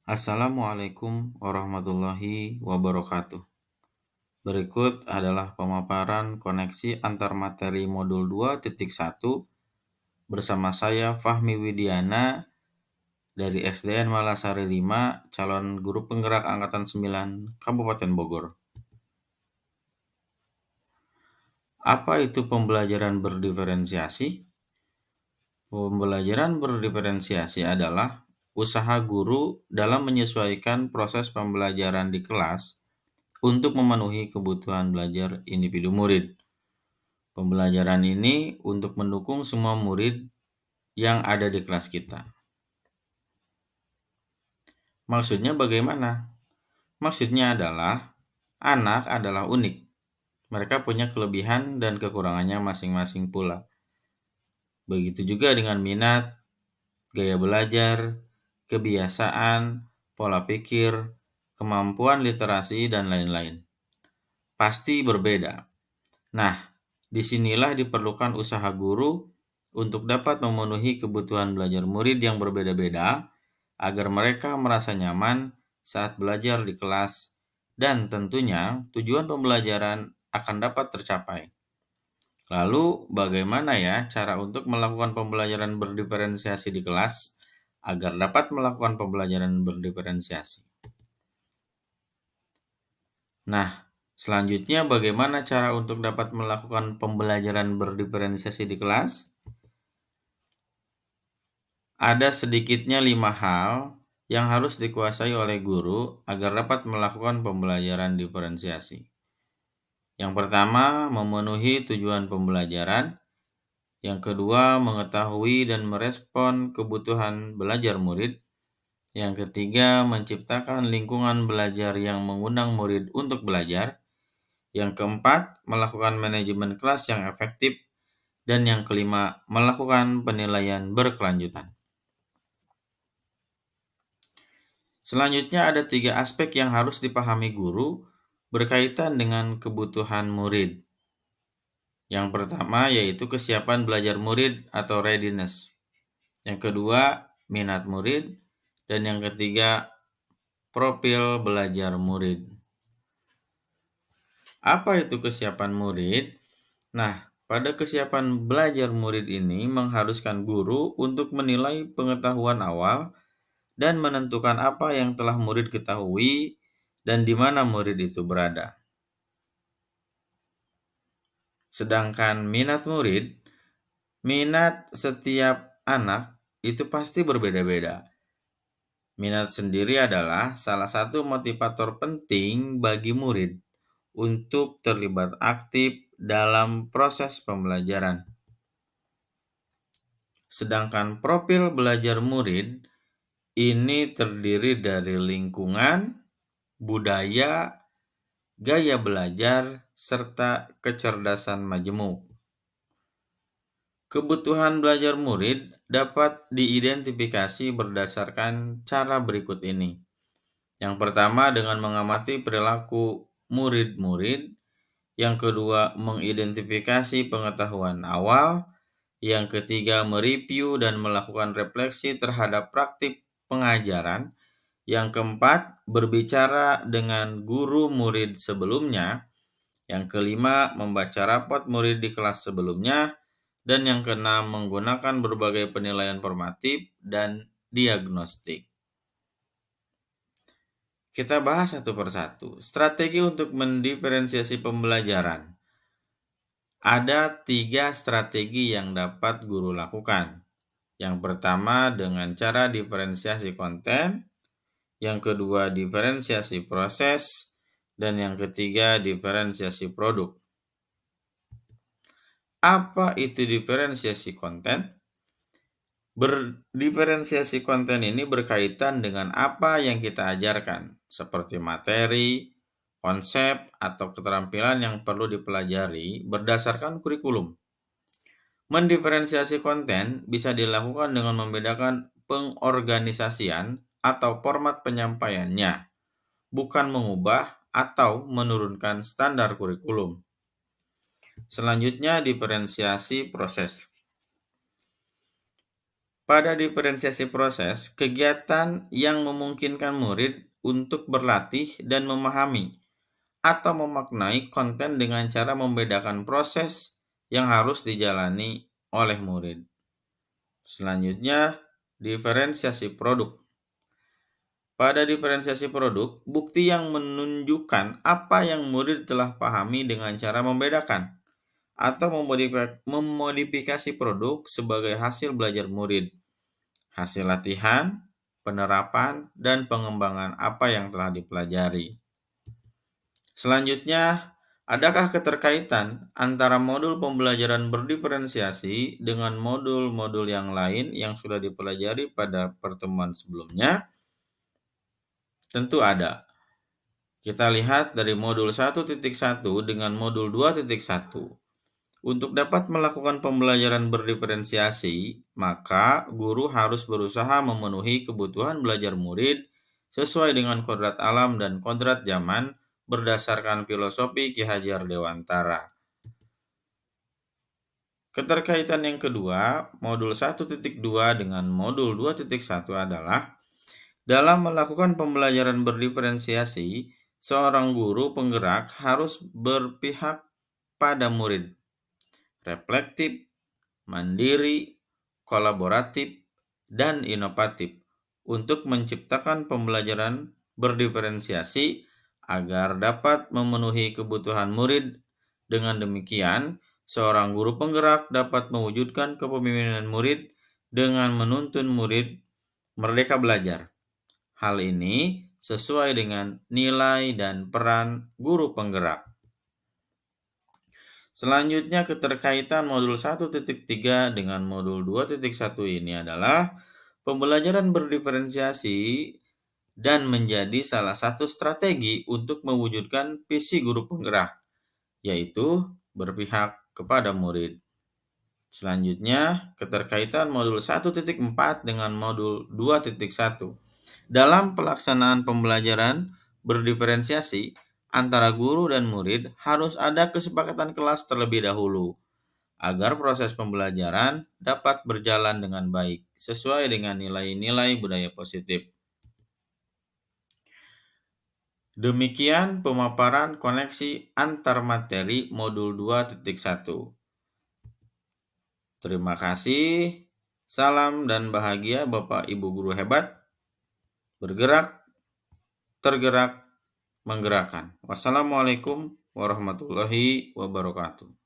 Assalamualaikum warahmatullahi wabarakatuh. Berikut adalah pemaparan koneksi antar materi modul 2.1 bersama saya Fahmi Widiana dari SDN Malasari 5, calon guru penggerak angkatan 9 Kabupaten Bogor. Apa itu pembelajaran berdiferensiasi? Pembelajaran berdiferensiasi adalah usaha guru dalam menyesuaikan proses pembelajaran di kelas untuk memenuhi kebutuhan belajar individu murid. Pembelajaran ini untuk mendukung semua murid yang ada di kelas kita. Maksudnya bagaimana? Maksudnya adalah anak adalah unik. Mereka punya kelebihan dan kekurangannya masing-masing pula. Begitu juga dengan minat, gaya belajar, kebiasaan, pola pikir, kemampuan literasi, dan lain-lain. Pasti berbeda. Nah, disinilah diperlukan usaha guru untuk dapat memenuhi kebutuhan belajar murid yang berbeda-beda agar mereka merasa nyaman saat belajar di kelas dan tentunya tujuan pembelajaran akan dapat tercapai. Lalu bagaimana ya cara untuk melakukan pembelajaran berdiferensiasi di kelas agar dapat melakukan pembelajaran berdiferensiasi? Nah, selanjutnya bagaimana cara untuk dapat melakukan pembelajaran berdiferensiasi di kelas? Ada sedikitnya 5 hal yang harus dikuasai oleh guru agar dapat melakukan pembelajaran diferensiasi. Yang pertama, memenuhi tujuan pembelajaran. Yang kedua, mengetahui dan merespon kebutuhan belajar murid. Yang ketiga, menciptakan lingkungan belajar yang mengundang murid untuk belajar. Yang keempat, melakukan manajemen kelas yang efektif. Dan yang kelima, melakukan penilaian berkelanjutan. Selanjutnya ada 3 aspek yang harus dipahami guru berkaitan dengan kebutuhan murid. Yang pertama yaitu kesiapan belajar murid atau readiness. Yang kedua, minat murid. Dan yang ketiga, profil belajar murid. Apa itu kesiapan murid? Nah, pada kesiapan belajar murid ini mengharuskan guru untuk menilai pengetahuan awal dan menentukan apa yang telah murid ketahui dan di mana murid itu berada. Sedangkan minat murid, minat setiap anak itu pasti berbeda-beda. Minat sendiri adalah salah satu motivator penting bagi murid untuk terlibat aktif dalam proses pembelajaran. Sedangkan profil belajar murid ini terdiri dari lingkungan, budaya, gaya belajar, serta kecerdasan majemuk. Kebutuhan belajar murid dapat diidentifikasi berdasarkan cara berikut ini. Yang pertama dengan mengamati perilaku murid-murid. Yang kedua mengidentifikasi pengetahuan awal. Yang ketiga mereview dan melakukan refleksi terhadap praktik pengajaran. Yang keempat berbicara dengan guru murid sebelumnya. Yang kelima membaca rapot murid di kelas sebelumnya. Dan yang keenam menggunakan berbagai penilaian formatif dan diagnostik. Kita bahas satu persatu. Strategi untuk mendiferensiasi pembelajaran. Ada 3 strategi yang dapat guru lakukan. Yang pertama dengan cara diferensiasi konten. Yang kedua diferensiasi proses. Dan yang ketiga diferensiasi produk. Apa itu diferensiasi konten? Berdiferensiasi konten ini berkaitan dengan apa yang kita ajarkan, seperti materi, konsep, atau keterampilan yang perlu dipelajari berdasarkan kurikulum. Mendiferensiasi konten bisa dilakukan dengan membedakan pengorganisasian atau format penyampaiannya, bukan mengubah atau menurunkan standar kurikulum. Selanjutnya, diferensiasi proses. Pada diferensiasi proses, kegiatan yang memungkinkan murid untuk berlatih dan memahami atau memaknai konten dengan cara membedakan proses yang harus dijalani oleh murid. Selanjutnya, diferensiasi produk. Pada diferensiasi produk, bukti yang menunjukkan apa yang murid telah pahami dengan cara membedakan atau memodifikasi produk sebagai hasil belajar murid, hasil latihan, penerapan, dan pengembangan apa yang telah dipelajari. Selanjutnya, adakah keterkaitan antara modul pembelajaran berdiferensiasi dengan modul-modul yang lain yang sudah dipelajari pada pertemuan sebelumnya? Tentu ada. Kita lihat dari modul 1.1 dengan modul 2.1. Untuk dapat melakukan pembelajaran berdiferensiasi, maka guru harus berusaha memenuhi kebutuhan belajar murid sesuai dengan kodrat alam dan kodrat zaman berdasarkan filosofi Ki Hajar Dewantara. Keterkaitan yang kedua, modul 1.2 dengan modul 2.1 adalah dalam melakukan pembelajaran berdiferensiasi, seorang guru penggerak harus berpihak pada murid, reflektif, mandiri, kolaboratif, dan inovatif untuk menciptakan pembelajaran berdiferensiasi agar dapat memenuhi kebutuhan murid. Dengan demikian, seorang guru penggerak dapat mewujudkan kepemimpinan murid dengan menuntun murid merdeka belajar. Hal ini sesuai dengan nilai dan peran guru penggerak. Selanjutnya, keterkaitan modul 1.3 dengan modul 2.1 ini adalah pembelajaran berdiferensiasi dan menjadi salah satu strategi untuk mewujudkan visi guru penggerak, yaitu berpihak kepada murid. Selanjutnya, keterkaitan modul 1.4 dengan modul 2.1. Dalam pelaksanaan pembelajaran berdiferensiasi antara guru dan murid harus ada kesepakatan kelas terlebih dahulu agar proses pembelajaran dapat berjalan dengan baik sesuai dengan nilai-nilai budaya positif. Demikian pemaparan koneksi antar materi modul 2.1. Terima kasih. Salam dan bahagia Bapak Ibu guru hebat. Bergerak, tergerak, menggerakkan. Wassalamualaikum warahmatullahi wabarakatuh.